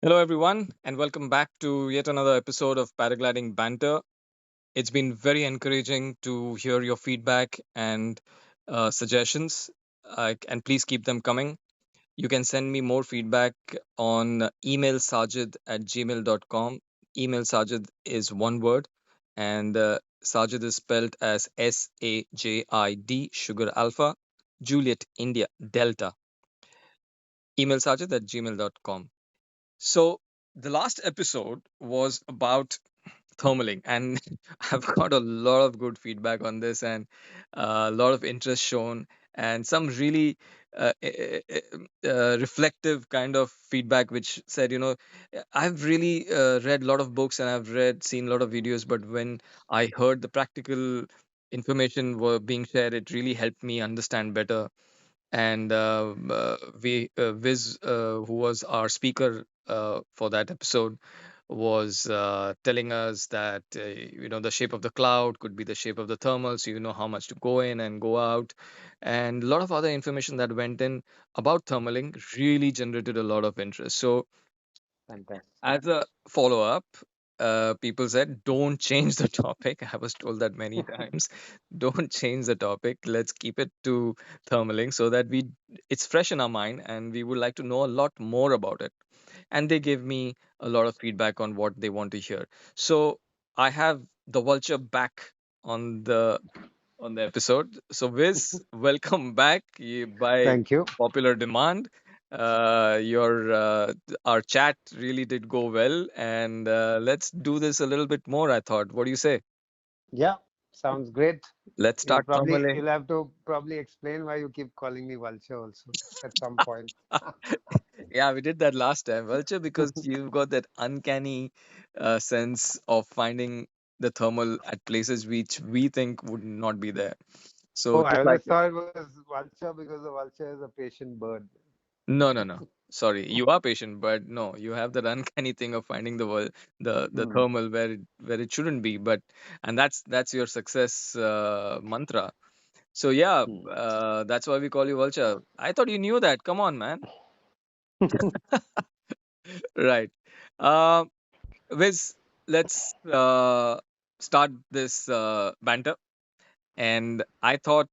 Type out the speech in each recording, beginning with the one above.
Hello, everyone, and welcome back to yet another episode of Paragliding Banter. It's been very encouraging to hear your feedback and suggestions, and please keep them coming. You can send me more feedback on email sajid@gmail.com. Email Sajid is one word, and Sajid is spelled as SAJID, Sugar Alpha, Juliet India Delta. Email sajid@gmail.com. So, the last episode was about thermaling, and I've got a lot of good feedback on this and a lot of interest shown, and some really reflective kind of feedback, which said, I've really read a lot of books and I've seen a lot of videos, but when I heard the practical information were being shared, it really helped me understand better. And Viz, who was our speaker for that episode, was telling us that the shape of the cloud could be the shape of the thermal, so you know how much to go in and go out, and a lot of other information that went in about thermaling really generated a lot of interest. So Fantastic. as a follow up, people said, don't change the topic. I was told that many times. Don't change the topic. Let's keep it to thermaling so that it's fresh in our mind and we would like to know a lot more about it. And they gave me a lot of feedback on what they want to hear. So I have the vulture back on the episode. So Viz, welcome back by Thank you. popular demand. Your Our chat really did go well, and let's do this a little bit more. I thought. What do you say? Yeah, sounds great. Let's start thermaling. You'll have to probably explain why you keep calling me vulture also at some point. Yeah, we did that last time, vulture, because you've got that uncanny sense of finding the thermal at places which we think would not be there. So Oh, I just like always thought it was vulture because the vulture is a patient bird. no, no, no. Sorry, you are patient, but no, you have that uncanny thing of finding the Hmm. thermal where it shouldn't be. But and that's your success mantra. So yeah, Hmm. that's why we call you Vulture. I thought you knew that. Come on, man. Right. Uh, Viz, let's start this banter. And I thought,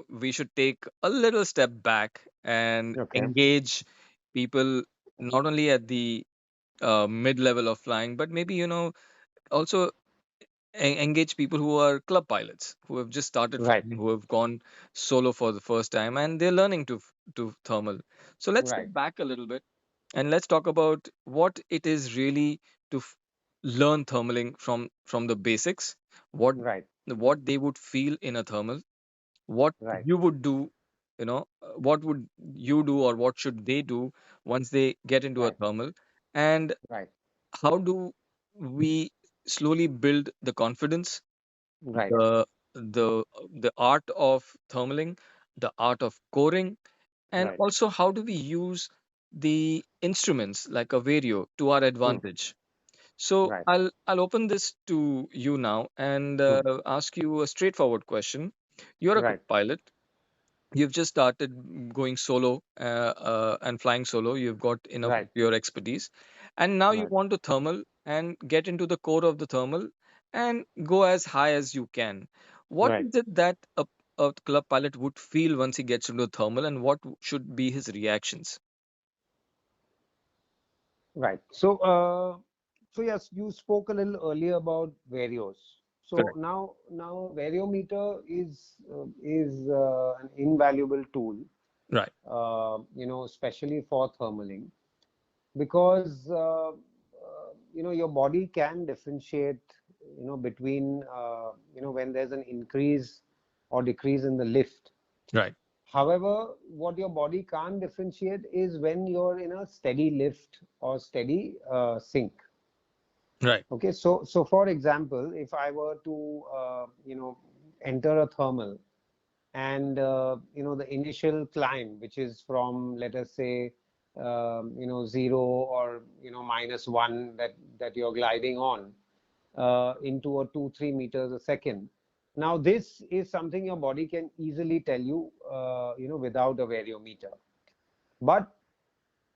we should take a little step back and Okay. engage people not only at the mid level of flying, but maybe, also engage people who are club pilots, who have just started Right. flying, who have gone solo for the first time, and they're learning to thermal. So let's Right. step back a little bit and let's talk about what it is really to learn thermaling from the basics, what Right. what they would feel in a thermal, what Right. you would do, what would you do or what should they do once they get into a Right. thermal, and Right. how do we slowly build the confidence, Right. the the art of thermaling, the art of coring, and Right. also how do we use the instruments like a vario to our Hmm. advantage. So Right. I'll open this to you now and Hmm. ask you a straightforward question. You're a Right. pilot. You've just started going solo and flying solo. You've got enough of Right. your expertise, and now you Right. want to thermal and get into the core of the thermal and go as high as you can. What Right. is it that a club pilot would feel once he gets into thermal, and what should be his reactions? Right. So yes, you spoke a little earlier about varios. So Correct. now variometer is an invaluable tool, Right. especially for thermaling, because your body can differentiate, between when there's an increase or decrease in the lift. Right. However, what your body can't differentiate is when you're in a steady lift or steady sink. Right. Okay, so for example, if I were to enter a thermal, and the initial climb, which is from, let us say, 0 or -1, that you're gliding on into a 2-3 meters a second. Now this is something your body can easily tell you, without a variometer. But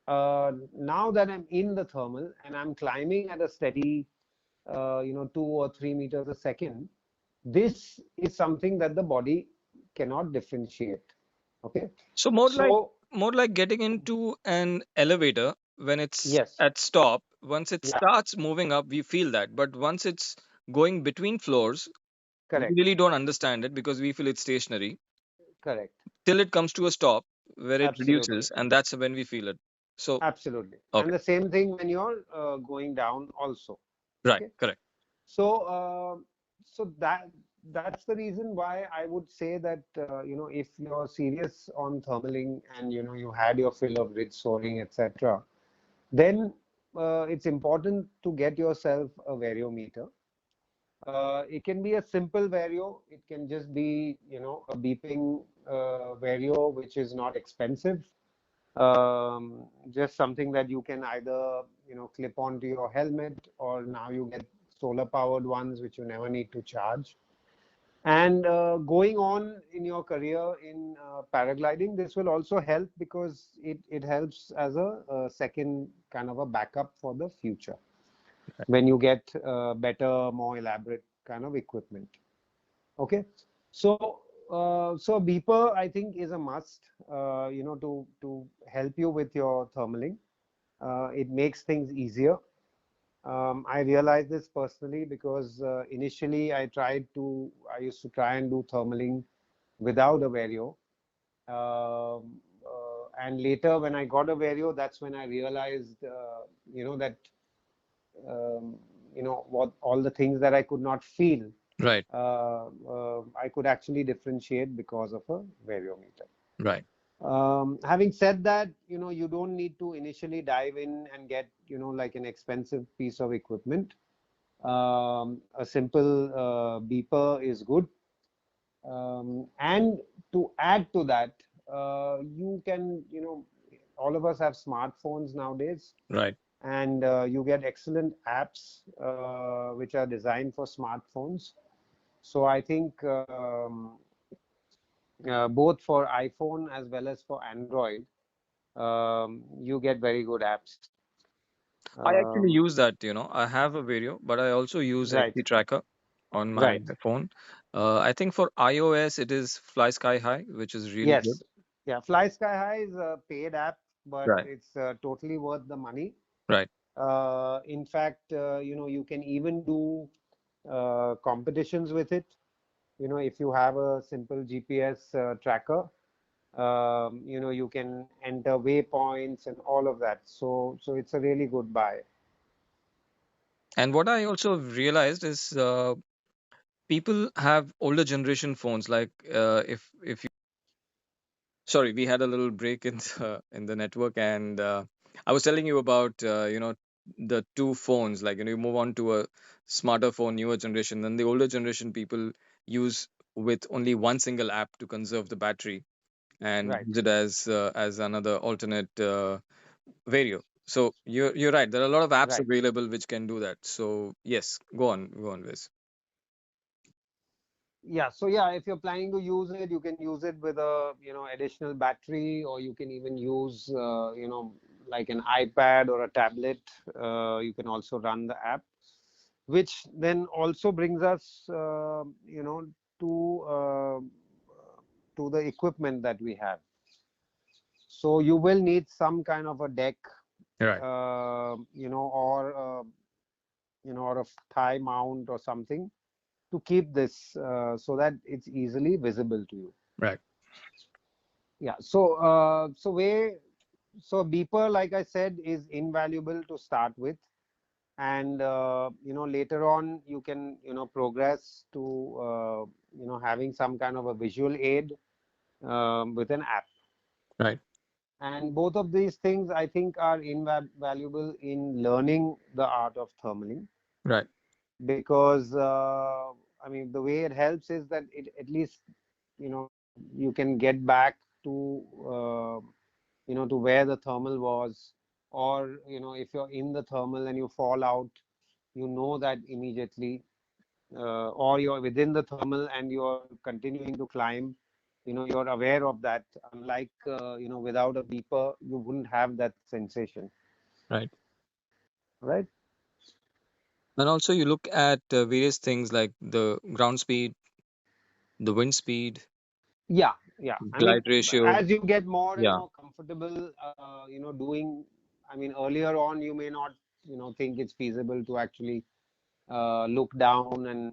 Now that I'm in the thermal and I'm climbing at a steady, 2 or 3 meters a second, this is something that the body cannot differentiate. Okay. So So, more like getting into an elevator when it's yes, at stop. Once it yeah, starts moving up, we feel that. But once it's going between floors, we correct, really don't understand it because we feel it's stationary correct, till it comes to a stop where it absolutely. reduces, and that's when we feel it. So, Absolutely. And okay, the same thing when you're going down also. right, Okay. correct, So, so that's the reason why I would say that, if you're serious on thermaling and, you had your fill of ridge soaring, etc., then it's important to get yourself a variometer. It can be a simple vario. It can just be, a beeping vario, which is not expensive. Just something that you can either, clip onto your helmet, or now you get solar powered ones which you never need to charge. And going on in your career in paragliding, this will also help because it helps as a second kind of a backup for the future when you get better, more elaborate kind of equipment. Okay, so so a beeper I think is a must. To help you with your thermaling. It makes things easier. I realized this personally because initially I used to try and do thermaling without a vario. And later when I got a vario, that's when I realized, that, um, what all the things that I could not feel, right, I could actually differentiate because of a variometer. right. Having said that, you don't need to initially dive in and get, like an expensive piece of equipment. A simple beeper is good. And to add to that, you can, all of us have smartphones nowadays, Right. and you get excellent apps which are designed for smartphones. So I think both for iPhone as well as for Android, you get very good apps. I actually Um, use that, I have a video, but I also use right, FP Tracker on my right. phone. I think for iOS, it is Fly Sky High, which is really good. Yes. Yeah. Fly Sky High is a paid app, but Right, it's totally worth the money. right. In fact, you can even do competitions with it. If you have a simple GPS tracker, you can enter waypoints and all of that. So it's a really good buy. And what I also realized is people have older generation phones. Like if you sorry, we had a little break in the network, and I was telling you about the two phones. Like you move on to a smarter phone, newer generation. Then the older generation people use with only one single app to conserve the battery and Right, use it as another alternate vario. So you're right. There are a lot of apps right. available which can do that. So yes, go on, Viz. Yeah, so yeah, if you're planning to use it, you can use it with a, additional battery, or you can even use, like an iPad or a tablet. You can also run the app, which then also brings us, to to the equipment that we have. So you will need some kind of a deck, Right, or a thigh mount or something to keep this so that it's easily visible to you. right, Yeah. So a beeper, like I said, is invaluable to start with, and later on you can progress to having some kind of a visual aid with an app. right, And both of these things, I think, are invaluable in learning the art of thermaling, right, because I mean, the way it helps is that it at least, you can get back to to where the thermal was, or if you're in the thermal and you fall out, you know that immediately, or you're within the thermal and you're continuing to climb, you're aware of that. Unlike, without a beeper, you wouldn't have that sensation, Right. right? And also you look at various things like the ground speed, the wind speed, Yeah, yeah. I mean, glide ratio. as you get more and Yeah. more comfortable, doing, I mean, earlier on, you may not, think it's feasible to actually look down, and,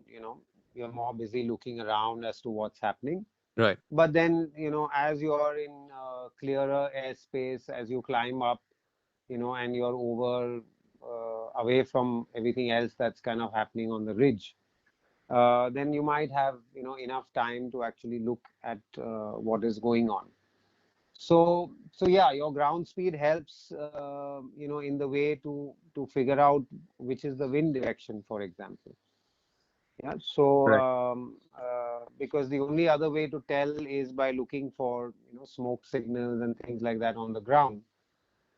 you're more busy looking around as to what's happening. Right. But then, as you are in clearer airspace, as you climb up, and you're over away from everything else that's kind of happening on the ridge, then you might have, enough time to actually look at what is going on. So yeah, your ground speed helps, in the way to figure out which is the wind direction, for example. Yeah. So Correct. because the only other way to tell is by looking for, smoke signals and things like that on the ground,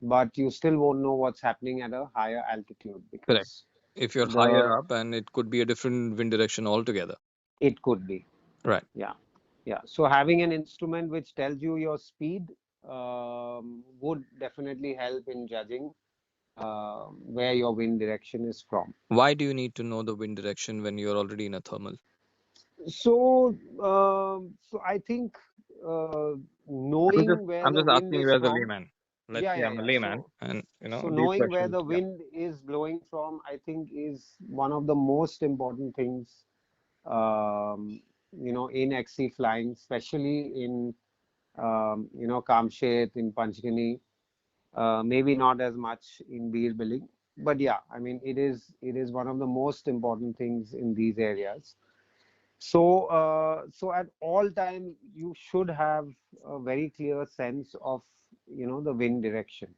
but you still won't know what's happening at a higher altitude Correct. because If you're the higher up, and it could be a different wind direction altogether. it could be. Right. Yeah. Yeah. So having an instrument which tells you your speed would definitely help in judging where your wind direction is from. Why do you need to know the wind direction when you're already in a thermal? So I think uh, I'm just knowing where I'm the just wind asking is you as a from, layman. Let's yeah, say yeah, I'm a yeah. layman, So, and so these knowing where questions. the Yeah. wind is blowing from, I think, is one of the most important things, in XC flying, especially in, Kamshet, in Panchgani, maybe not as much in beer billing, but yeah, I mean, it is one of the most important things in these areas. So at all time, you should have a very clear sense of, the wind direction,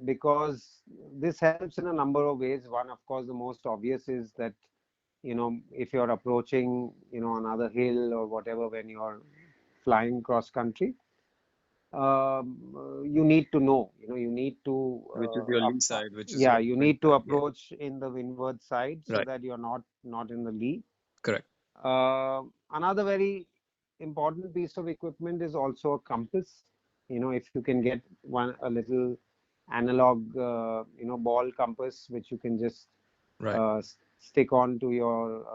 because this helps in a number of ways. One, of course, the most obvious is that, if you're approaching, another hill or whatever when you're flying cross country, you need to know, you need to, Which is your lee side, which is yeah, your you wind need to side. Yeah. approach in the windward side so Right. that you're not in the lee. Correct. Another very important piece of equipment is also a compass. If you can get a little analog, ball compass, which you can just Right. stick on to your,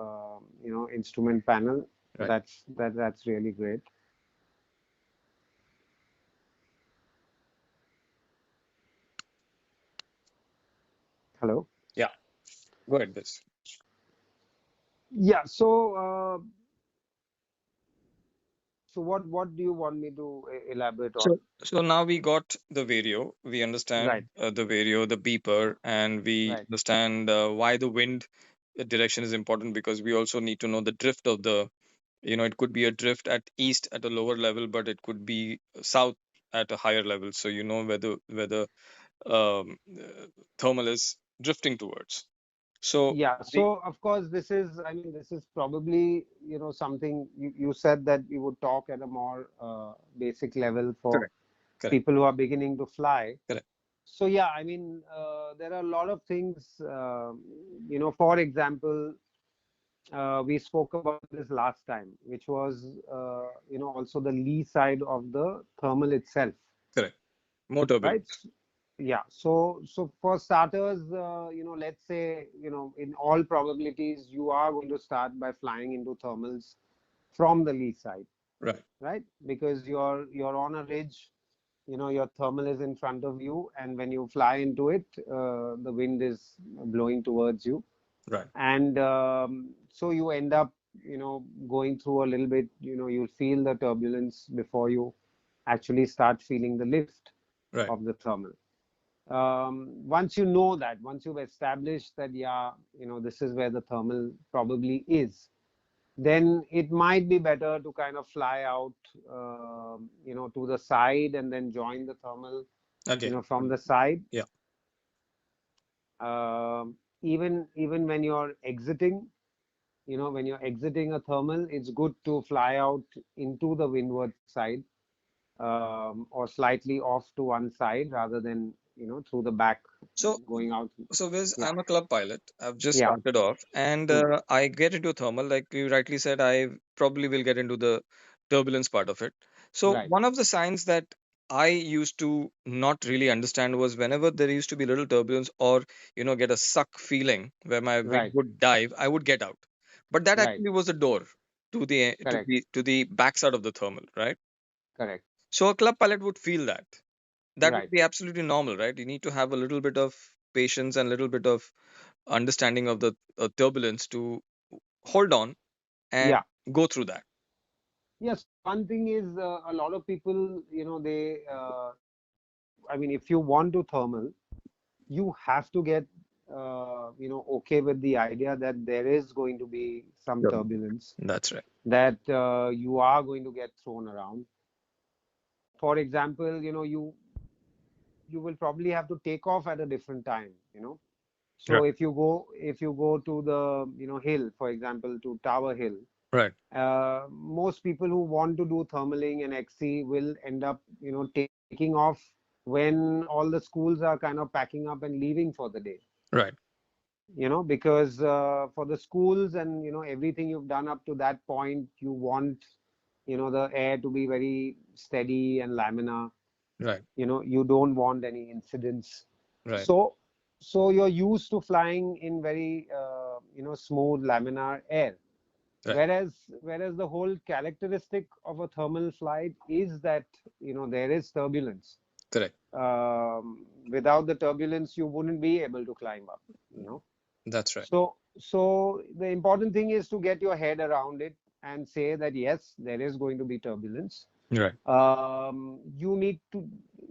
instrument panel, Right. that's really great. Hello. Yeah. Go ahead, this. Yeah. So what do you want me to elaborate So, on? so now we got the vario. We understand Right. the vario, the beeper, and we Right. understand why the wind direction is important, because we also need to know the drift of the. It could be a drift at east at a lower level, but it could be south at a higher level. So you know whether thermal is drifting towards. So Yeah, the so of course I mean, this is probably, something you said that you would talk at a more basic level for correct, correct, people who are beginning to fly. correct, So yeah, I mean, there are a lot of things, for example, we spoke about this last time, which was, also the lee side of the thermal itself, correct. More turbulent. right? Yeah. So for starters, let's say, in all probabilities, you are going to start by flying into thermals from the lee side, Right, right? Because you're on a ridge, your thermal is in front of you, and when you fly into it, the wind is blowing towards you, right, and so you end up, going through a little bit. You'll feel the turbulence before you actually start feeling the lift right, of the thermal. Once you know that, once you've established that, yeah, this is where the thermal probably is, then it might be better to kind of fly out, to the side and then join the thermal, again. from the side. Yeah, Even when you're exiting, when you're exiting a thermal, it's good to fly out into the windward side, or slightly off to one side rather than through the back, So, going out. so Viz, Yeah, I'm a club pilot. I've just yeah, started off, and mm, I get into thermal. Like you rightly said, I probably will get into the turbulence part of it. So, right, one of the signs that I used to not really understand was whenever there used to be little turbulence or get a suck feeling where my wing right, would dive, I would get out. But that right, actually was a door to correct, the backside of the thermal, right? correct, So a club pilot would feel that. That would right. be absolutely normal, right? You need to have a little bit of patience and a little bit of understanding of the turbulence to hold on and Yeah. go through that. Yeah, so one thing is a lot of people, I mean, if you want to thermal, you have to get, okay with the idea that there is going to be some Sure. turbulence, That's right. that you are going to get thrown around. For example, you will probably have to take off at a different time. So Right. if you go to the hill, for example, to Tower Hill, Right. most people who want to do thermaling and XC will end up taking off when all the schools are kind of packing up and leaving for the day. Right. Because for the schools and everything you've done up to that point, you want the air to be very steady and laminar. Right. You don't want any incidents. Right. So so you're used to flying in very smooth laminar air. Right. Whereas the whole characteristic of a thermal flight is that there is turbulence. Correct. Without the turbulence, you wouldn't be able to climb up. You know. That's right. So the important thing is to get your head around it and say that yes, there is going to be turbulence. Right.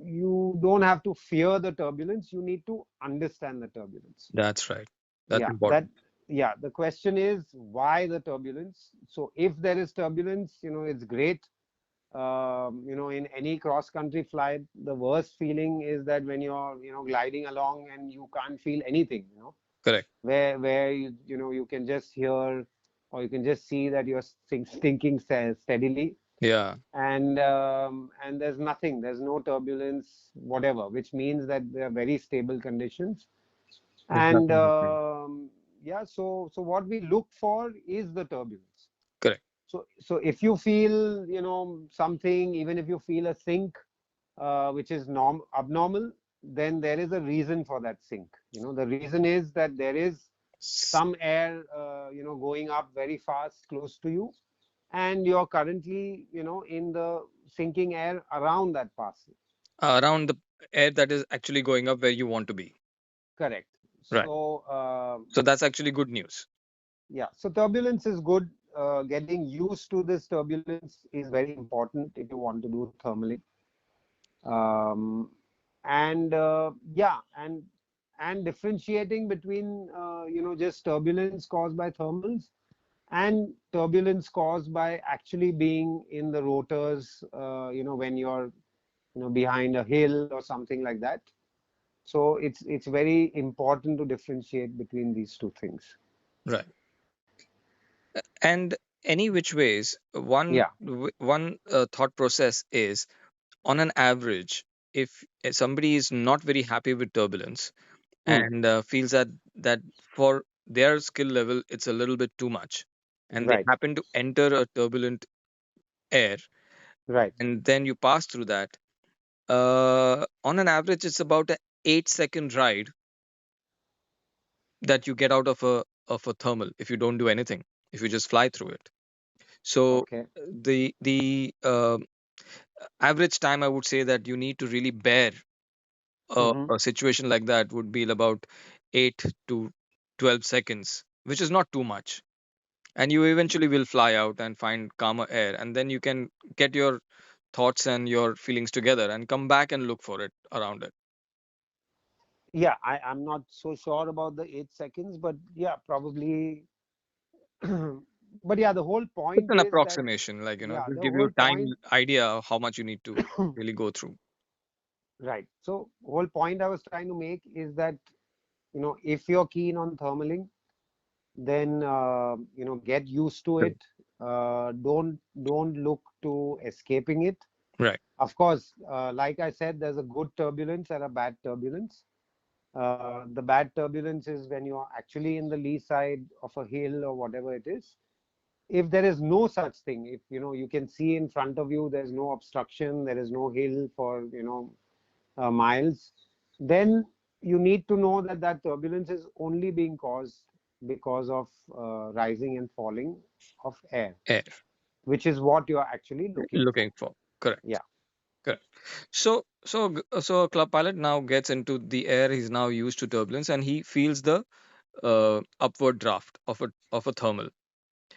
You don't have to fear the turbulence. You need to understand the turbulence. That's right. That's Yeah, that important. yeah. The question is why the turbulence. So if there is turbulence, it's great. In any cross country flight, the worst feeling is that when you're gliding along and you can't feel anything. Correct. Where you can just hear or you can just see that you're sinking steadily, Yeah. and there's nothing, there's no turbulence whatever, which means that they are very stable conditions. There's And nothing happening. yeah, so what we look for is the turbulence. Correct. So if you feel something, even if you feel a sink which is abnormal, then there is a reason for that sink. The reason is that there is S- some air going up very fast close to you, and you're currently in the sinking air around that pass. Around the air that is actually going up where you want to be. Correct. Right. So So that's actually good news. yeah, so turbulence is good. Getting used to this turbulence is very important if you want to do thermaling. um, and yeah, and differentiating between just turbulence caused by thermals and turbulence caused by actually being in the rotors, when you're behind a hill or something like that. So it's very important to differentiate between these two things. Right. And any which ways, Yeah. one thought process is on an average, if somebody is not very happy with turbulence Hmm. and feels that for their skill level it's a little bit too much, and they Right. happen to enter a turbulent air, Right. and then you pass through that, on an average it's about a 8-second ride that you get out of a thermal if you don't do anything, if you just fly through it. So Okay. the average time I would say that you need to really bear Hmm. a situation like that would be about 8 to 12 seconds, which is not too much. And you eventually will fly out and find calmer air, and then you can get your thoughts and your feelings together and come back and look for it around it. Yeah, I'm not so sure about the 8 seconds, but yeah, probably. But yeah, the whole It's point an is that, approximation, like, yeah, just the give you whole time point. idea of how much you need to really go through. Right. So whole point I was trying to make is that, if you're keen on thermaling, then get used to it. Correct. Don't look to escaping it. Right. Of course, like I said, there's a good turbulence and a bad turbulence. The bad turbulence is when you are actually in the lee side of a hill or whatever it is. If there is no such thing, if you can see in front of you, there's no obstruction, there is no hill for miles, then you need to know that that turbulence is only being caused because of rising and falling of air, Air. which is what you are actually looking for. Looking for. Correct. Yeah, Correct. So Club Pilot now gets into the air. He's now used to turbulence, and he feels the upward draft of a thermal.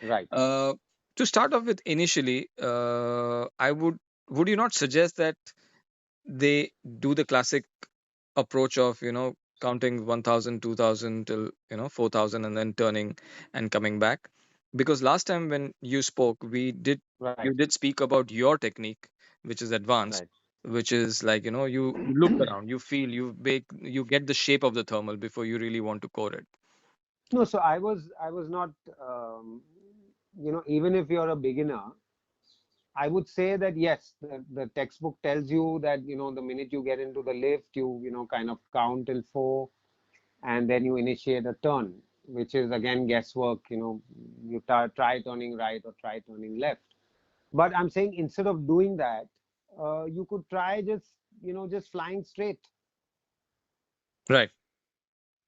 right. Uh, to start off with, initially, I would you not suggest that they do the classic approach of counting 1000, 2000 till 4000 and then turning and coming back, because last time when you spoke, we did Right, you did speak about your technique, which is advanced, right. which is like you look around, you feel, you get the shape of the thermal before you really want to core it. No, so I was not, even if you're a beginner, I would say that yes, the textbook tells you that, the minute you get into the lift, you kind of count till four, and then you initiate a turn, which is again guesswork. You try turning right or try turning left. But I'm saying instead of doing that, you could try just flying straight. Right.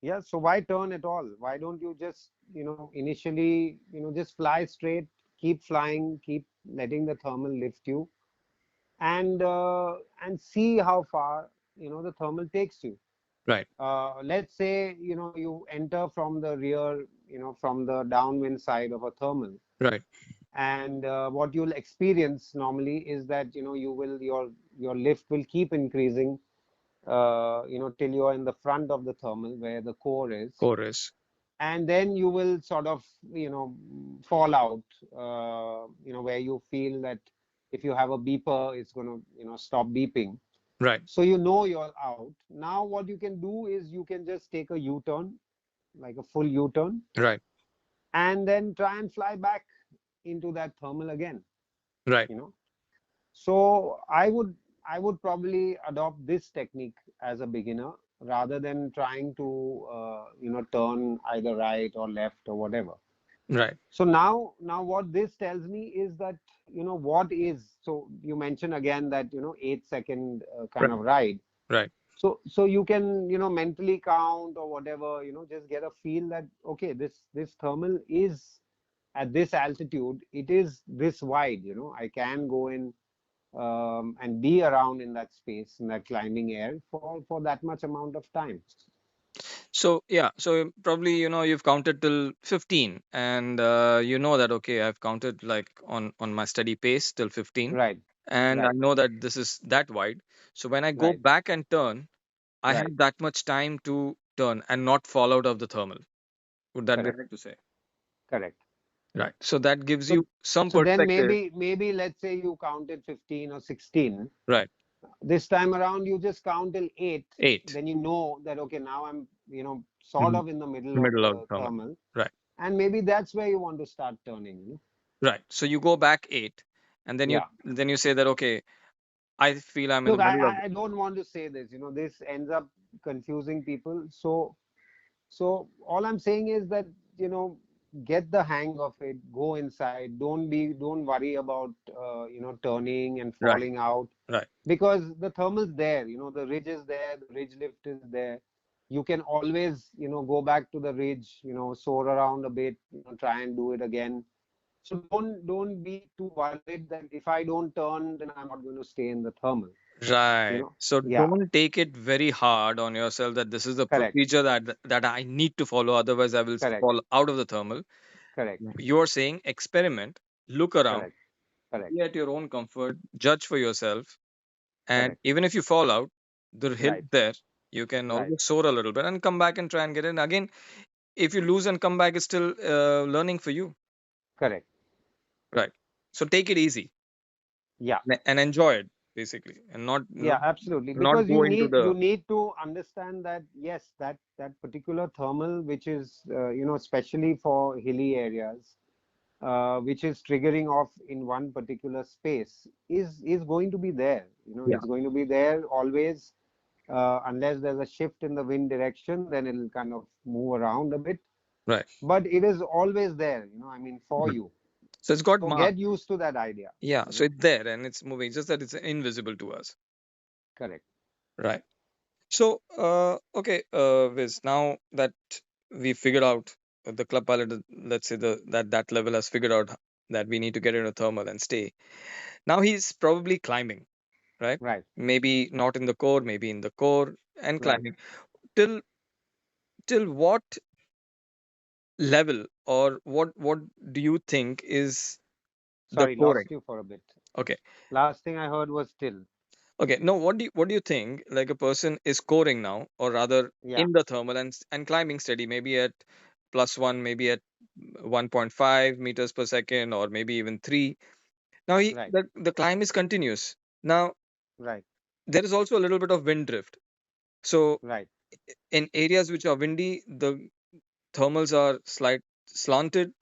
Yeah. So why turn at all? Why don't you just, initially, just fly straight, keep flying, keep letting the thermal lift you, and see how far the thermal takes you. Right. Let's say you enter from the rear, from the downwind side of a thermal, Right. and what you'll experience normally is that your lift will keep increasing, till you're in the front of the thermal where the core is, Chorus. and then you will sort of fall out, where you feel that if you have a beeper, it's going to stop beeping. Right. So you're out. Now what you can do is you can just take a U-turn, like a full U-turn, Right. and then try and fly back into that thermal again. Right. You know. So I would probably adopt this technique as a beginner rather than trying to turn either right or left or whatever. Right. So now what this tells me is that what is, so you mentioned again that 8-second kind Right. of ride. Right. So you can mentally count or whatever, just get a feel that okay, this thermal is at this altitude, it is this wide, I can go in, and be around in that space, in that climbing air for that much amount of time. So yeah, so probably you've counted till 15, and you know that okay, I've counted like on my steady pace till 15, Right, and I right, know that this is that wide. So when I go right, back and turn, I right. have that much time to turn and not fall out of the thermal. Would that be Correct, right to say? correct. Right. So that gives So you some so then perspective. maybe let's say you counted 15 or 16. Right. This time around, you just count till 8. 8. Then you know that okay, now I'm sort Mhm. of in the middle of Middle of the thermal. thermal, Right. and maybe that's where you want to start turning. Right. So you go back 8, and then you Yeah. then you say that okay, I feel I'm in the Look, I middle of. I I don't want to say this. This ends up confusing people. So all I'm saying is that get the hang of it. Go inside. Don't worry about turning and Right. falling out, Right. because the thermal's there. The ridge is there. The ridge lift is there. You can always go back to the ridge. Soar around a bit. Try and do it again. So don't be too worried that if I don't turn, then I'm not going to stay in the thermal. Right. So Yeah. don't take it very hard on yourself that this is the Correct. procedure that I need to follow, otherwise I will Correct. fall out of the thermal. Correct. You're saying experiment, look around, Correct. Correct. be at your own comfort, judge for yourself, and Correct. even if you fall out, the hill Right. is there. You can Right. always soar a little bit and come back and try and get in again. If you lose and come back, it's still learning for you. Correct. Right. So take it easy Yeah. and enjoy it basically, and not Yeah, not absolutely. not Because go into you the. need to understand that yes, that particular thermal, which is especially for hilly areas, which is triggering off in one particular space, is going to be there. Yeah. It's going to be there always, unless there's a shift in the wind direction, then it'll kind of move around a bit. Right. But it is always there, I mean, for Mhm. you. So it's got So mark. get used to that idea, Yeah. you So know. it's there and it's moving. It's just that it's invisible to us. Correct. Right. So, okay, Viz, now that we figured out the club pilot, let's say that level has figured out that we need to get into thermal and stay. Now he's probably climbing, right? Right. Maybe not in the core, maybe in the core and Right. climbing. Till what level or what do you think is the Sorry, coring? lost you for a bit. Okay. Last thing I heard was still. Okay. No, what do you think like a person is coring now, or rather Yeah. in the thermal and climbing steady, maybe at +1, maybe at 1.5 meters per second, or maybe even 3. Now Right. the climb is continuous. Now Right. there is also a little bit of wind drift. So Right. in areas which are windy, the thermals are slanted.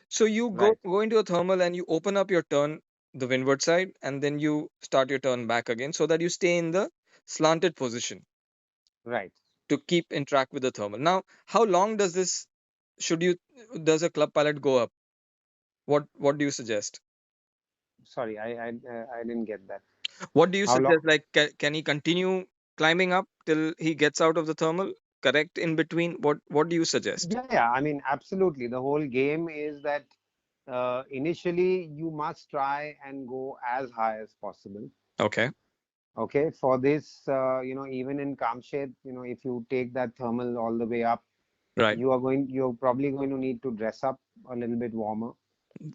So you Right. go into a thermal and you open up your turn, the windward side, and then you start your turn back again so that you stay in the slanted position Right. to keep in track with the thermal. Now, how long should you does a club pilot go up? What do you suggest? Sorry, I didn't get that. What do you How long? suggest? Like, can he continue climbing up till he gets out of the thermal? Correct in between. What do you suggest? Yeah, yeah. I mean, absolutely. The whole game is that initially you must try and go as high as possible. Okay. Okay. For this, even in Kamshed, if you take that thermal all the way up, Right. you're probably going to need to dress up a little bit warmer.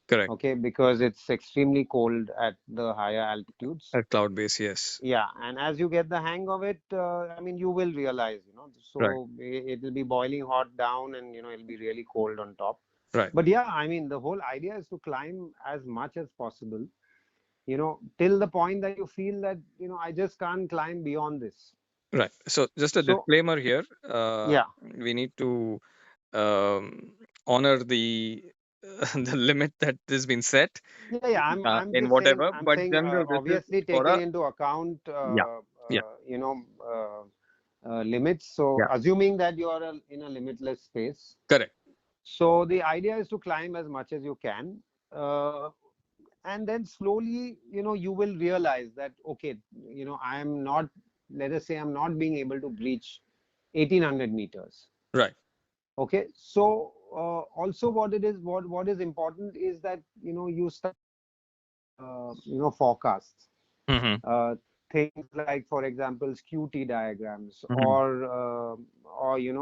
Correct. Okay, because it's extremely cold at the higher altitudes. At cloud base, yes. Yeah, and as you get the hang of it, I mean, you will realize, Right. so it'll be boiling hot down and, it'll be really cold on top. Right. But yeah, I mean, the whole idea is to climb as much as possible, till the point that you feel that, I just can't climb beyond this. Right. So just a So, disclaimer here. yeah, We need to honor the the limit that has been set yeah, yeah. I'm in just saying, whatever. But general, this is obviously for taking a into account, yeah, yeah, limits. So, yeah. assuming that you're in a limitless space. Correct. So the idea is to climb as much as you can, uh, and then slowly, you will realize that okay, I am not. Let us say I'm not being able to breach 1800 meters. Right. Okay, so also what is important is that you start forecasts, Mm-hmm. uh, things like, for example, QT diagrams, Mm-hmm. or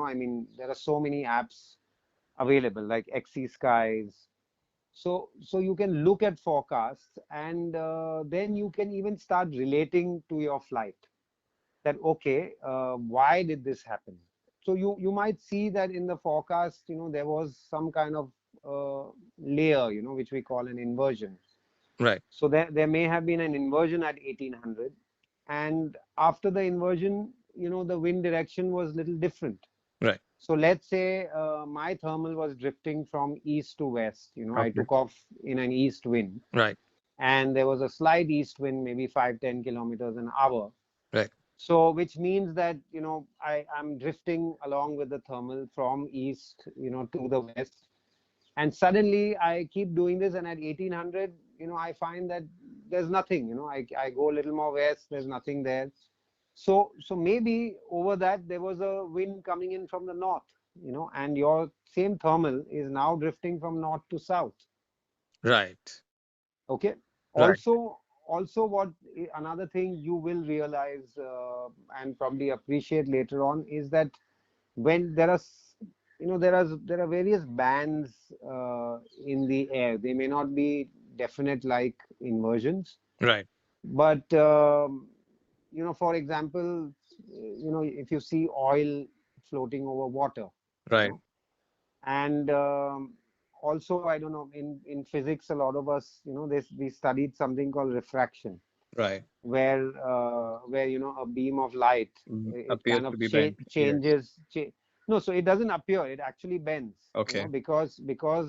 I mean, there are so many apps available like XC Skies. So you can look at forecasts, and then you can even start relating to your flight, that okay, why did this happen? So you might see that in the forecast, there was some kind of layer, which we call an inversion. Right. So there may have been an inversion at 1800, and after the inversion, the wind direction was little different. Right. So let's say my thermal was drifting from east to west. I Okay. took off in an east wind, Right. and there was a slight east wind, maybe 5-10 kilometers an hour. Right. So which means that I'm drifting along with the thermal from east, to the west, and suddenly I keep doing this, and at 1800, I find that there's nothing. I go a little more west, there's nothing there. So maybe over that there was a wind coming in from the north, and your same thermal is now drifting from north to south. Right. Okay. Right. Also what another thing you will realize, and probably appreciate later on, is that when there are various bands in the air. They may not be definite like inversions, Right. but for example, if you see oil floating over water, you Right. know and also, I don't know, in physics, a lot of us, we studied something called refraction, Right. where a beam of light, it Appears kind to of be bent. Yes. no, so it doesn't appear, it actually bends, Okay. because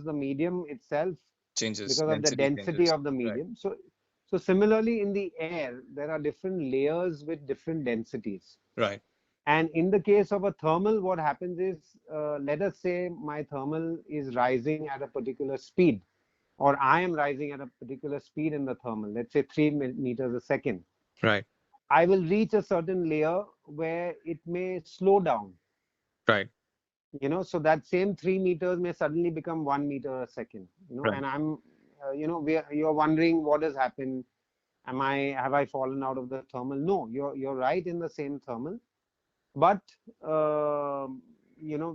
the medium itself Changes because of the density density changes. of the Right. medium. So similarly in the air, there are different layers with different densities. Right. And in the case of a thermal, what happens is, let us say my thermal is rising at a particular speed, or I am rising at a particular speed in the thermal, let's say 3 meters a second. Right. I will reach a certain layer where it may slow down, Right. so that same 3 meters may suddenly become 1 meter a second, Right. and I'm, you're wondering what has happened. Have I fallen out of the thermal? No, you're right in the same thermal, but uh,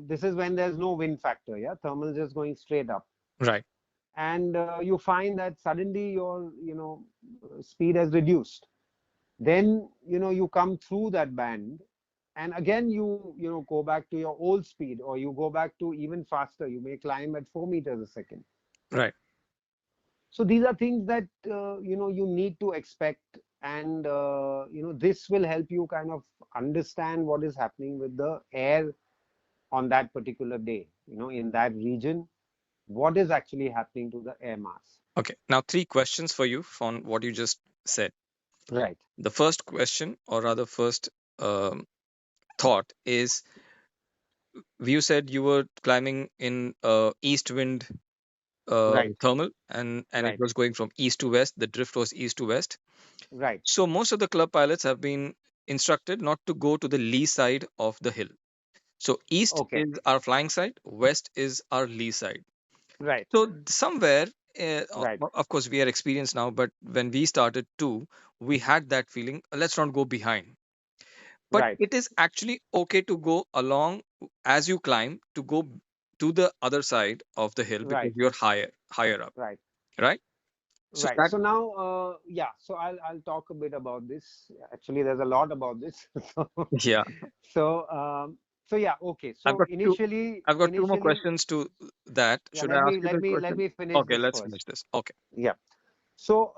this is when there's no wind factor. Yeah, thermal is just going straight up, Right. and you find that suddenly your speed has reduced. Then you come through that band, and again you go back to your old speed, or you go back to even faster. You may climb at 4 meters a second. Right. So these are things that you need to expect, and this will help you kind of understand what is happening with the air on that particular day, in that region, what is actually happening to the air mass. Okay. Now, three questions for you on what you just said. Right. The first question, or rather, first um, thought is, you said you were climbing in east wind Right. thermal, and it Right. was going from east to west. The drift was east to west. Right. So most of the club pilots have been instructed not to go to the lee side of the hill. So east Okay. is our flying side, west is our lee side. Right. So somewhere, Right. of course, we are experienced now, but when we started too, we had that feeling. Let's not go behind. But Right. it is actually okay to go along as you climb to go to the other side of the hill because Right. you're higher up, Right. right? So Right. that, So now, yeah. So I'll talk a bit about this. Actually, there's a lot about this. So, yeah, so, so yeah. Okay. I've So got two. I've got two more initially, questions to that. yeah. Should I ask you Let the me let question? me finish Okay, this let's first. finish this. Okay, Yeah. So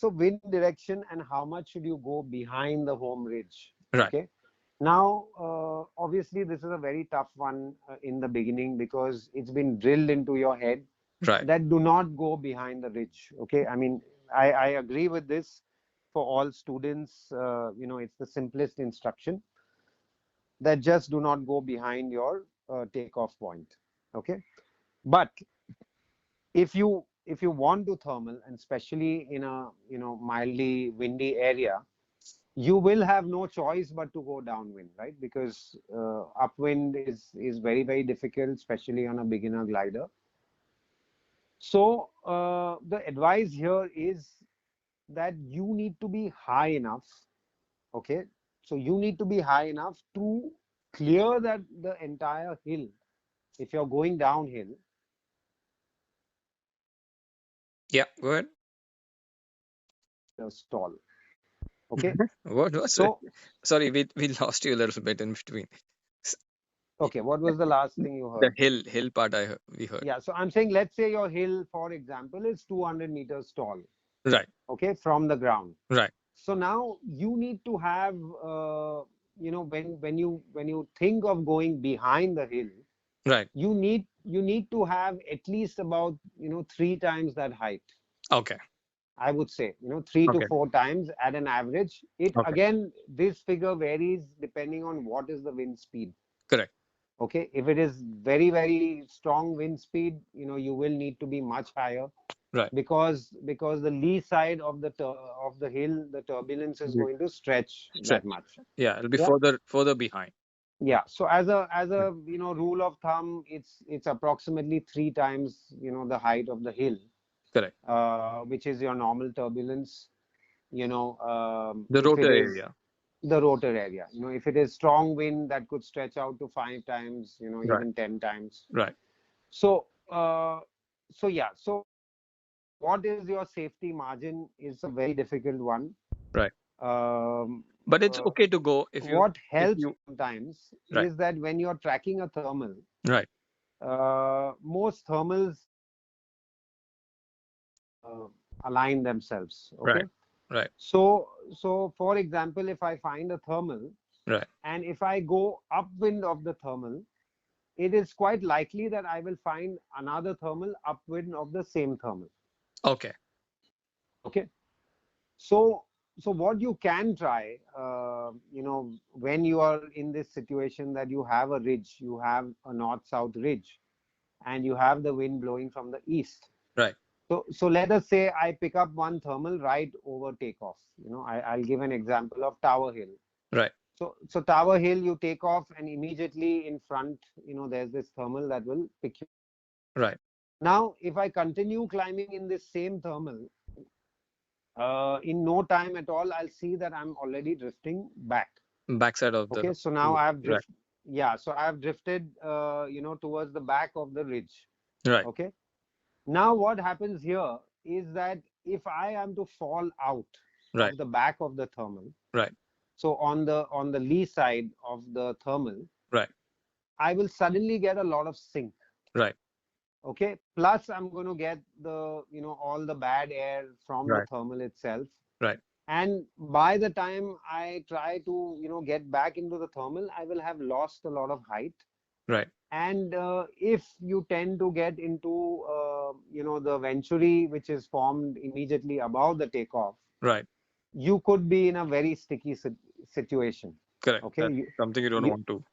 wind direction and how much should you go behind the home ridge? right, Okay. Now, obviously, this is a very tough one in the beginning because it's been drilled into your head right, that do not go behind the ridge. Okay, I mean, I agree with this for all students. It's the simplest instruction that just do not go behind your takeoff point. Okay, but if you want to thermal, and especially in a mildly windy area, you will have no choice but to go downwind, right? Because upwind is very very difficult, especially on a beginner glider. So the advice here is that you need to be high enough. Okay, so you need to be high enough to clear that the entire hill. If you're going downhill, yeah, go ahead. stall. Okay, What was it? so Sorry, we lost you a little bit in between. S- y- okay, what was the last thing you The heard? hill part we heard. Yeah, so I'm saying, let's say your hill, for example, is 200 meters tall. Right, Okay, from the ground. right, So now you need to have, when you think of going behind the hill, right. you need to have at least about 3 times that height. Okay, I would say, 3 to 4 times at an average. It okay, again, this figure varies depending on what is the wind speed. correct. Okay, if it is very very strong wind speed, you will need to be much higher, Right, because the lee side of of the hill, the turbulence is you going to stretch that stretch. much. Yeah, it'll be Yeah. further behind. Yeah, so Right, as a rule of thumb, it's approximately 3 times the height of the hill, correct. which is your normal turbulence. The If rotor it is area. the rotor area, if it is strong wind, that could stretch out to 5 times, Right, even 10 times. right, So yeah, so what is your safety margin is a very difficult one. right. um, But it's uh, okay to go what if helps you sometimes right, is that when you're tracking a thermal, right, most thermals uh, align themselves. Okay, right, right, so for example, if I find a thermal right, and if I go upwind of the thermal, it is quite likely that I will find another thermal upwind of the same thermal. Okay. Okay. So, so what you can try, when you are in this situation that you have a ridge, you have a north-south ridge, and you have the wind blowing from the east. Right. So let us say I pick up one thermal right over takeoff. I'll give an example of Tower Hill. Right. So Tower Hill, you take off, and immediately in front, there's this thermal that will pick you. Right. Now, if I continue climbing in this same thermal, in no time at all, I'll see that I'm already drifting back. Backside of the. Okay, so now I have Right. yeah, so I have drifted, towards the back of the ridge. Right. Okay. Now what happens here is that if I am to fall out Right. of the back of the thermal, Right. so on the lee side of the thermal, Right. I will suddenly get a lot of sink. Right. Okay. Plus, I'm going to get all the bad air from the Right. thermal itself. Right. And by the time I try to, get back into the thermal, I will have lost a lot of height. Right. And if you tend to get into, the venturi, which is formed immediately above the takeoff, Right. you could be in a very sticky situation. Correct. Okay. That's something you don't You, want to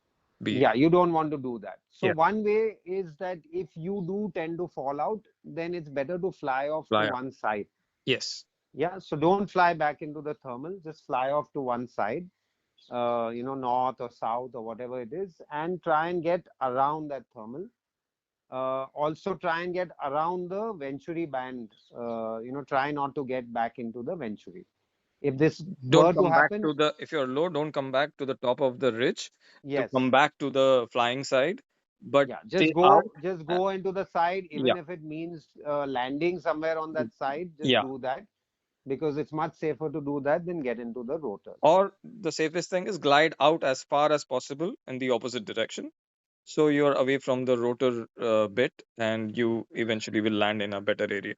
be. yeah, you don't want to do that. So Yeah. one way is that if you do tend to fall out, then it's better to fly off to Fly out. one side. Yes. Yeah, so don't fly back into the thermal, just fly off to one side, north or south or whatever it is, and try and get around that thermal. Also try and get around the venturi band. Try not to get back into the venturi. If this Don't were to come back happen, to the, if you're low, don't come back to the top of the ridge to come yes, back to the flying side, but yeah, stay out. just uh, go into the side, Yeah. even if it means landing somewhere on that side, just Yeah. do that, because it's much safer to do that than get into the rotors. Or the safest thing is glide out as far as possible in the opposite direction. So you're away from the rotor bit and you eventually will land in a better area.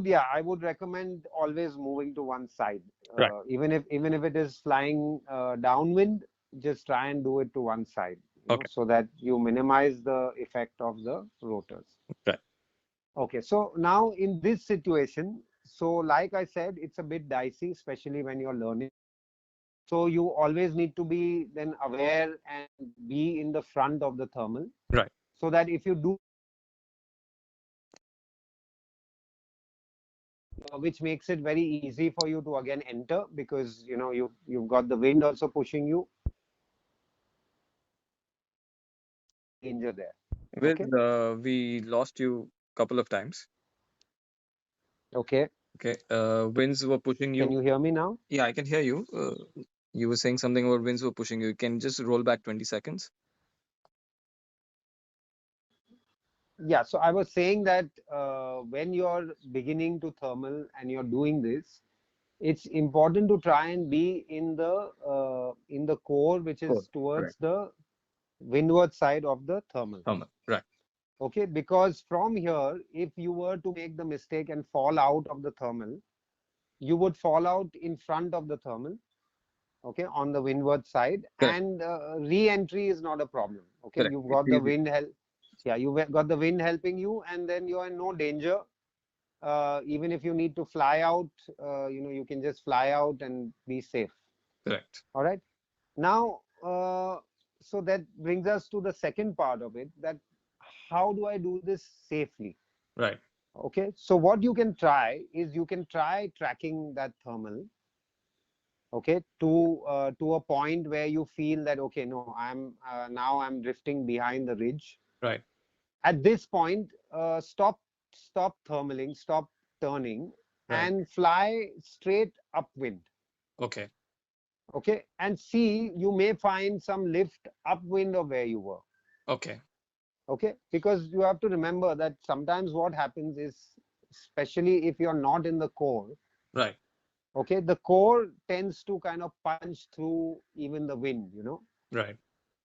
Yeah, I would recommend always moving to one side, Right. even if it is flying downwind, just try and do it to one side, Okay. so that you minimize the effect of the rotors. Right. Okay, so now in this situation, so like I said, it's a bit dicey, especially when you're learning. So you always need to be then aware and be in the front of the thermal, Right. so that if you do, which makes it very easy for you to again enter, because you've got the wind also pushing you, danger there. With Okay. we lost you a couple of times. Okay. Okay. Winds were pushing Can you. you hear me now? Yeah, I can hear you. You were saying something about winds were pushing you. You can just roll back 20 seconds. Yeah. So I was saying that when you're beginning to thermal and you're doing this, it's important to try and be in the core, which Cool. is towards Correct. the windward side of the thermal. Right. Okay, because from here, if you were to make the mistake and fall out of the thermal, you would fall out in front of the thermal, okay, on the windward side, Correct. and re-entry is not a problem. Okay, Correct. you've It's got the easy. wind help. Yeah, you've got the wind helping you, and then you are in no danger. Even if you need to fly out, you can just fly out and be safe. Correct. All right. Now, so that brings us to the second part of it, that how do I do this safely? Right. Okay, so what you can try is you can try tracking that thermal, okay, to a point where you feel that, okay, no, I'm drifting behind the ridge. Right. At this point, stop thermaling, stop turning, Right. and fly straight upwind. Okay. Okay, and see, you may find some lift upwind of where you were. Okay. Okay, because you have to remember that sometimes what happens is, especially if you're not in the core, Right. okay, the core tends to kind of punch through even the wind. Right.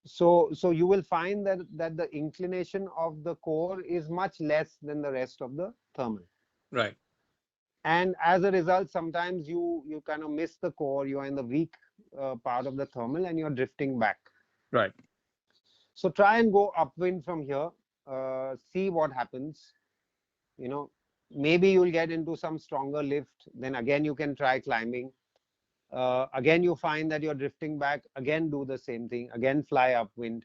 So you will find that the inclination of the core is much less than the rest of the thermal, Right. and as a result, sometimes you kind of miss the core, you are in the weak part of the thermal, and you're drifting back. Right. So try and go upwind from here, see what happens, you know maybe you'll get into some stronger lift. Then again, you can try climbing. Again, you find that you're drifting back. Again, do the same thing. Again, fly upwind.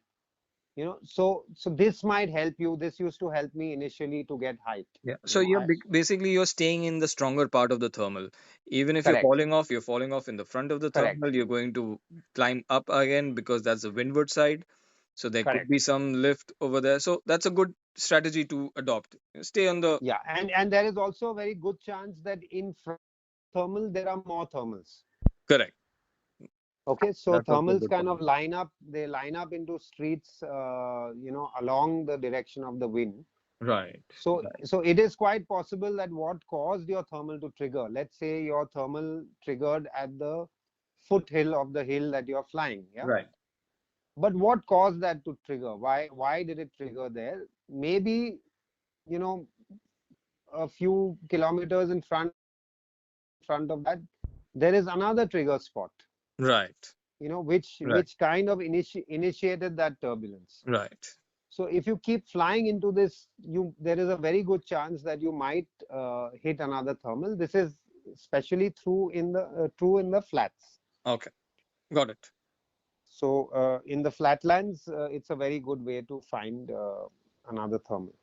So this might help you. This used to help me initially to get height. Yeah. You So know, you're I basically you're staying in the stronger part of the thermal. Even if correct, you're falling off in the front of the correct, thermal, you're going to climb up again because that's the windward side. So there could correct. be some lift over there. So that's a good strategy to adopt. Stay on the Yeah, and there is also a very good chance that in front thermal there are more thermals. correct. Okay, so That's also a thermals good kind of point. line up. They line up into streets, along the direction of the wind. Right. So it is quite possible that what caused your thermal to trigger. Let's say your thermal triggered at the foothill of the hill that you're flying. Yeah. Right. But what caused that to trigger? Why did it trigger there? Maybe, you know, a few kilometers in front of that, there is another trigger spot, Right. Right. which kind of initiated that turbulence. Right. So if you keep flying into this, there is a very good chance that you might hit another thermal. This is especially true in the flats. Okay. Got it. So in the flatlands, it's a very good way to find another thermal.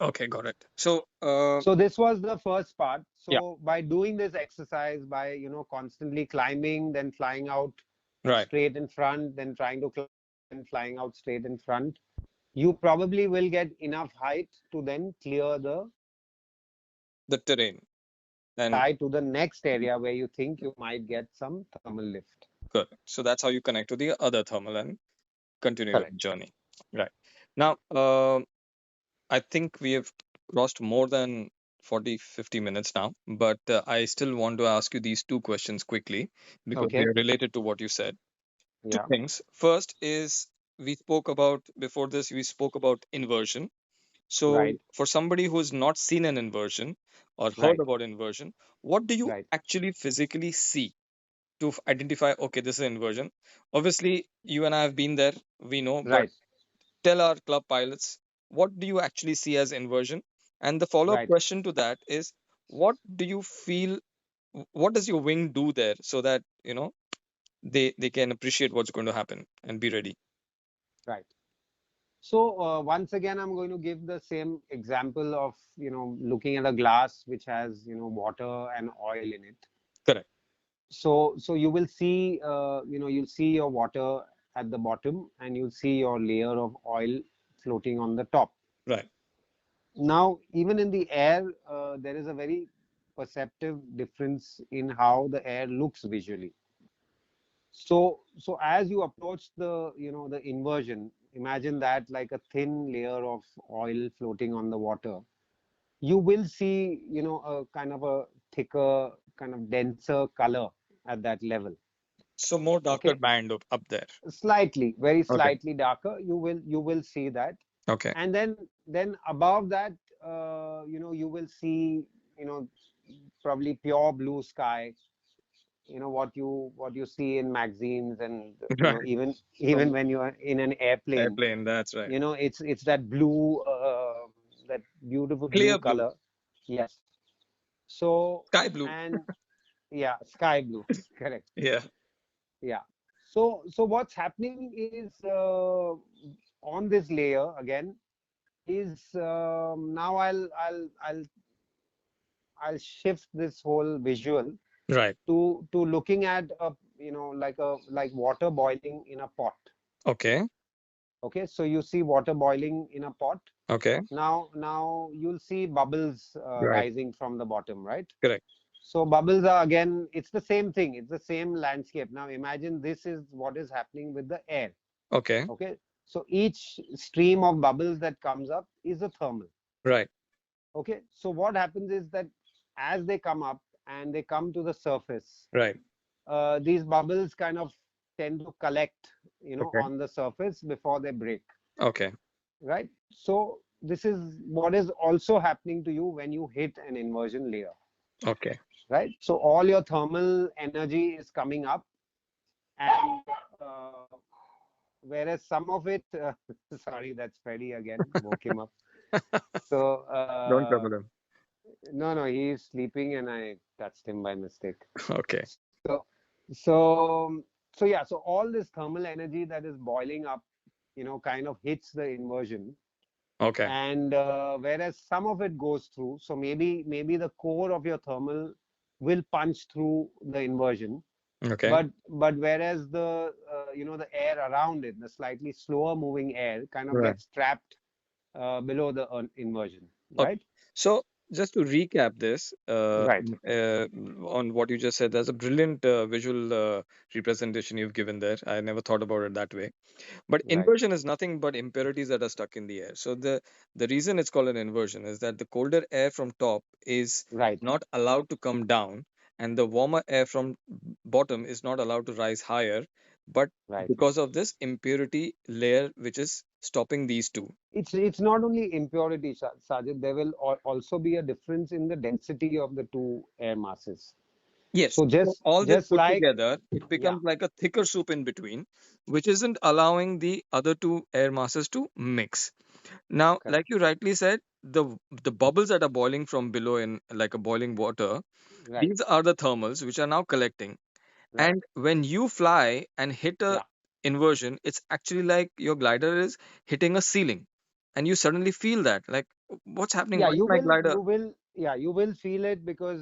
Okay. Got it. So So this was the first part. yeah. So by doing this exercise, by constantly climbing, then flying out Right. straight in front, then trying to climb again, flying out straight in front, you probably will get enough height to then clear the The terrain. And fly to the next area where you think you might get some thermal lift. good. So that's how you connect to the other thermal and continue your Correct. journey. Right. Now, I think we have crossed more than 40, 50 minutes now, but I still want to ask you these two questions quickly because they Okay. are related to what you said. Two Yeah. things. First is we spoke about before this, we spoke about inversion. So, Right. for somebody who has not seen an inversion or heard Right. about inversion, what do you Right. actually physically see to identify, okay, this is inversion? Obviously, you and I have been there, we know, but Right. tell our club pilots, what do you actually see as inversion? And the follow up Right. question to that is, what do you feel? What does your wing do there so that they can appreciate what's going to happen and be ready? Right. So once again, I'm going to give the same example of looking at a glass which has water and oil in it. Correct. So you will see you'll see your water at the bottom, and you'll see your layer of oil floating on the top. Right. Now, even in the air, there is a very perceptive difference in how the air looks visually. So as you approach the inversion, imagine that like a thin layer of oil floating on the water. You will see, a kind of a thicker, kind of denser color at that level. So more darker Okay, band up there. slightly, very Okay. slightly darker. You will see that, Okay. and then above that, you will see, you know, probably pure blue sky. What you see in magazines, and Right. even From when you are in an airplane, airplane. That's right. it's that blue, that beautiful blue Clear blue. color. Yes. So, Sky blue. and yeah, sky blue. Correct. Yeah. Yeah. So what's happening is, on this layer again is, now I'll shift this whole visual Right. to looking at a, like water boiling in a pot. Okay. Okay, so you see water boiling in a pot. Okay. Now you'll see bubbles Right. rising from the bottom, right? Correct. So bubbles are, again, it's the same thing. It's the same landscape. Now imagine this is what is happening with the air. Okay. Okay. So each stream of bubbles that comes up is a thermal. Right. Okay. So what happens is that as they come up and they come to the surface, Right. these bubbles kind of tend to collect, Okay. on the surface before they break. Okay. Right. So this is what is also happening to you when you hit an inversion layer. Okay. Right. So all your thermal energy is coming up, and whereas some of it, sorry, that's Freddy again, woke him up. So Don't trouble him. No, no, he is sleeping and I touched him by mistake. Okay. So, so, so yeah, so all this thermal energy that is boiling up, kind of hits the inversion. Okay. And whereas some of it goes through, so maybe the core of your thermal will punch through the inversion, Okay. but whereas the air around it, the slightly slower moving air, kind of Right. gets trapped below the inversion, Okay. right? So just to recap this Right, on what you just said, there's a brilliant visual representation you've given there. I never thought about it that way. But right, inversion is nothing but impurities that are stuck in the air. So the reason it's called an inversion is that the colder air from top is right, not allowed to come down, and the warmer air from bottom is not allowed to rise higher. But right. because of this impurity layer, which is stopping these two. It's not only impurity, Sajid. There will also be a difference in the density of the two air masses. Yes. So So just all this just put like together, it yeah, becomes like a thicker soup in between, which isn't allowing the other two air masses to mix. Now, like correct, you rightly said, the bubbles that are boiling from below in like a boiling water, right, these are the thermals which are now collecting. right, And when you fly and hit a yeah. inversion, it's actually like your glider is hitting a ceiling, and you suddenly feel that like, what's happening? Yeah, Why is my glider you will feel it because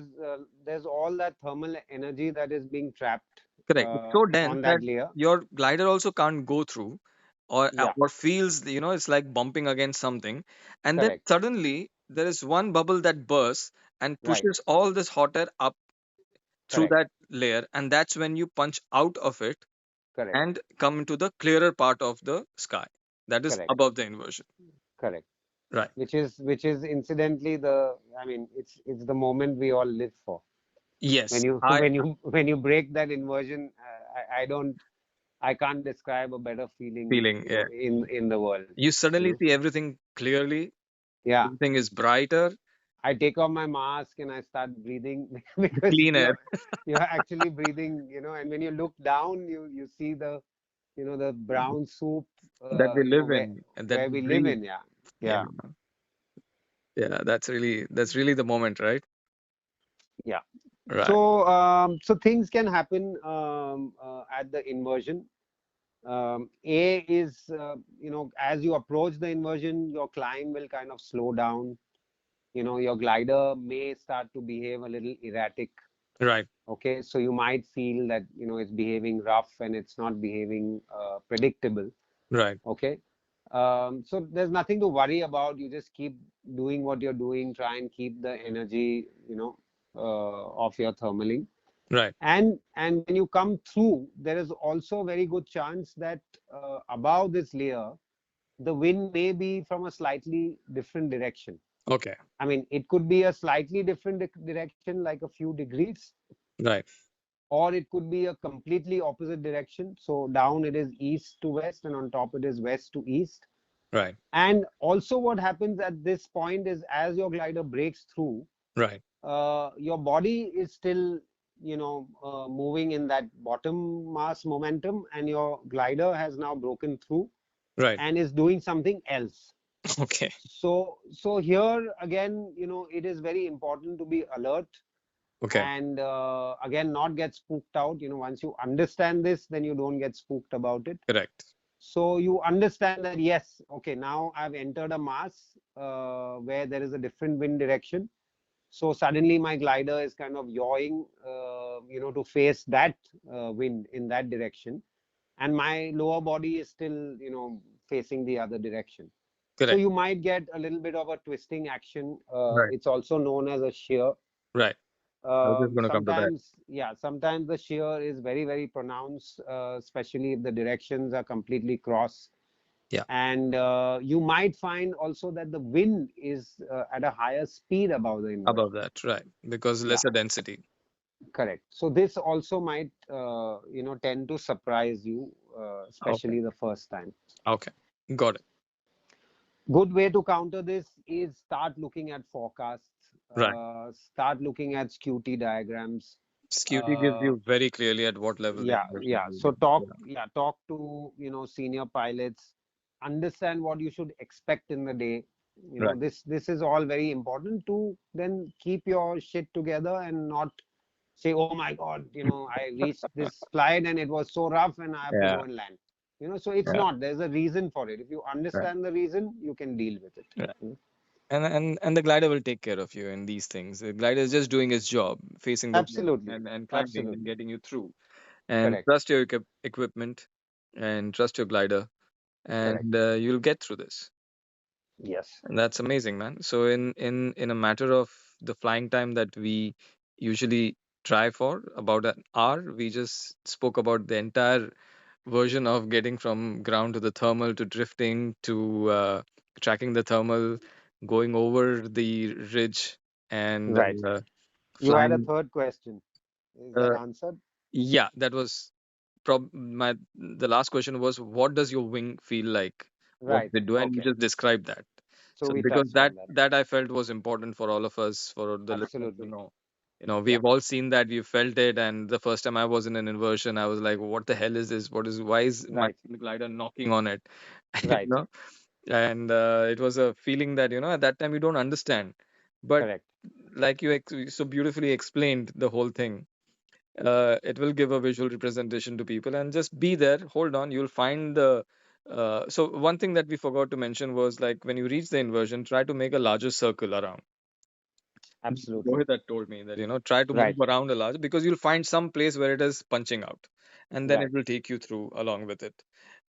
there's all that thermal energy that is being trapped correct? It's so dense on that that layer. your glider also can't go through, Yeah, or feels it's like bumping against something, and then correct, suddenly there is one bubble that bursts and right, pushes all this hot air up through correct, that layer, and that's when you punch out of it correct, and come into the clearer part of the sky that is correct, above the inversion. correct. Right. Which is incidentally I mean, it's the moment we all live for. When Yes. you I when you break that inversion, I can't describe a better feeling, feeling. Yeah. in the world. You You suddenly know, see everything clearly. yeah. Everything is brighter, I take off my mask and I start breathing because clean air you're actually breathing, and when you look down, you see the brown soup, that we live where in and that where we we live breathe. in. Yeah, Yeah. yeah, Yeah. That's really the moment, right? yeah. Right. So things can happen at the inversion. A is, as you approach the inversion, your climb will kind of slow down. Your glider may start to behave a little erratic. Right. Okay, so you might feel that it's behaving rough and it's not behaving predictable. Right. Okay, so there's nothing to worry about. You just keep doing what you're doing. Try and keep the energy, of your thermaling. Right. And when you come through, there is also a very good chance that above this layer, the wind may be from a slightly different direction. Okay. I mean, it could be a slightly different direction, like a few degrees, Right. or it could be a completely opposite direction. So down it is east to west, and on top it is west to east. Right. And also, what happens at this point is as your glider breaks through, Right. your body is still, moving in that bottom mass momentum, and your glider has now broken through Right. and is doing something else. Okay. So here again, it is very important to be alert Okay. and again not get spooked out. Once you understand this, then you don't get spooked about it. Correct. So you understand that yes, okay, now I've entered a mass where there is a different wind direction. So suddenly my glider is kind of yawing, to face that wind in that direction, and my lower body is still, facing the other direction. So Correct. you might get a little bit of a twisting action. Right. It's also known as a shear. Right. I was just going to come to that. Sometimes, yeah, sometimes the shear is very, very pronounced, especially if the directions are completely cross. Yeah. And you might find also that the wind is at a higher speed above the Above inversion. that. Right. Because Yeah, lesser density. correct. So this also might, tend to surprise you, Okay. especially the first time. Okay. Got it. Good way to counter this is start looking at forecasts, Right. start looking at SQT diagrams. Security gives Uh, you very clearly at what level the yeah, inversion is yeah. So moving. talk, Yeah. yeah, talk to senior pilots. Understand what you should expect in the day. Right. This is all very important to then keep your shit together and not say, oh my God, I reached this flight and it was so rough and I have to Yeah. go and land. So it's Yeah. not. There's a reason for it. If you Right. understand the reason, you can deal with it. Right. you know. And the glider will take care of you in these things. The glider is just doing its job, facing the wind Absolutely. and climbing and Absolutely. getting you through. And Correct. trust your equipment and trust your glider, and Correct. you'll get through this. Yes. And that's amazing, man. So in a matter of the flying time that we usually try for about an hour, we just spoke about the entire version of getting from ground to the thermal to drifting to tracking the thermal, going over the ridge and Right. You had a flying. third question. Is that Uh, answered? yeah, that was my the last question was what does your wing feel like? What Right. they do, and you Okay. just described that. So So we because touched that on that. that I felt was important for all of us, for the listeners to Absolutely. know. Yeah. We've all seen that, we've felt it, and the first time I was in an inversion, I was like, "What the hell is this? Why is my Right. glider knocking on it?" you Right. know, and it was a feeling that at that time you don't understand, but Correct. like you so beautifully explained the whole thing, it will give a visual representation to people, and just be there, hold on, you'll find the so one thing that we forgot to mention was, like, when you reach the inversion, try to make a larger circle around. Absolutely. Rohit had told me that, try to move Right. around a large, because you'll find some place where it is punching out, and then it Right. will take you through along with it.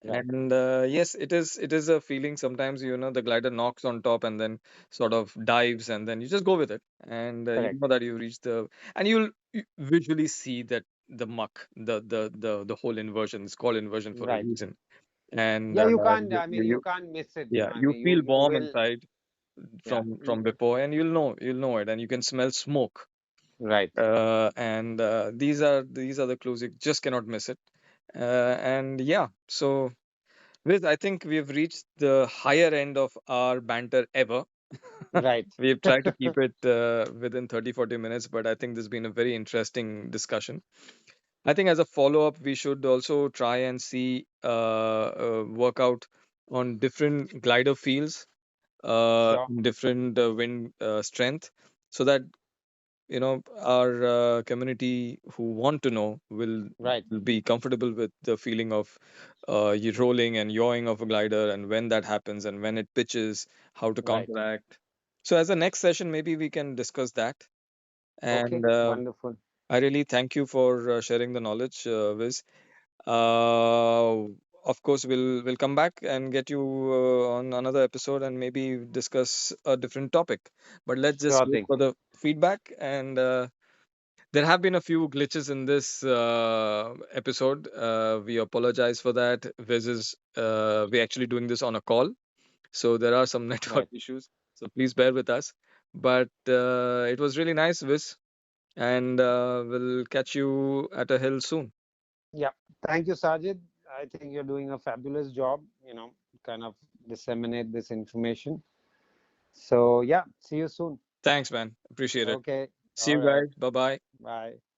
Right. And yes, it is a feeling sometimes, the glider knocks on top and then sort of dives, and then you just go with it, and you Correct. know that you reach and you'll visually see that the muck, the whole inversion is called inversion for a Right. reason. And Yeah, you can't, you, I mean, you, you you can't miss it. yeah, I you mean, feel you warm will, inside yeah. from before, and you'll know it, and you can smell smoke. Right. And these are the clues. You just cannot miss it. And yeah, so Viz, I think we've reached the higher end of our banter ever. Right. We've tried to keep it within 30-40 minutes, but I think this has been a very interesting discussion. I think as a follow-up, we should also try and see work out on different glider fields, Sure. different wind strength, so that our community who want to know Right. will be comfortable with the feeling of you rolling and yawing of a glider, and when that happens and when it pitches, how to Right. counteract. So as a next session, maybe we can discuss that. Okay. And Wonderful. I really thank you for sharing the knowledge, Viz. uh, of course, we'll come back and get you on another episode and maybe discuss a different topic, but let's just Sure wait thing. for the feedback. And there have been a few glitches in this episode. We apologize for that. We're actually doing this on a call, so there are some network Right. issues. So please bear with us. But it was really nice, Viz, and we'll catch you at a hill soon. Yeah. Thank you, Sajid. I think you're doing a fabulous job, kind of disseminate this information. So, yeah, see you soon. Thanks, man. Appreciate it. Okay. See All you right. guys. Bye bye. Bye.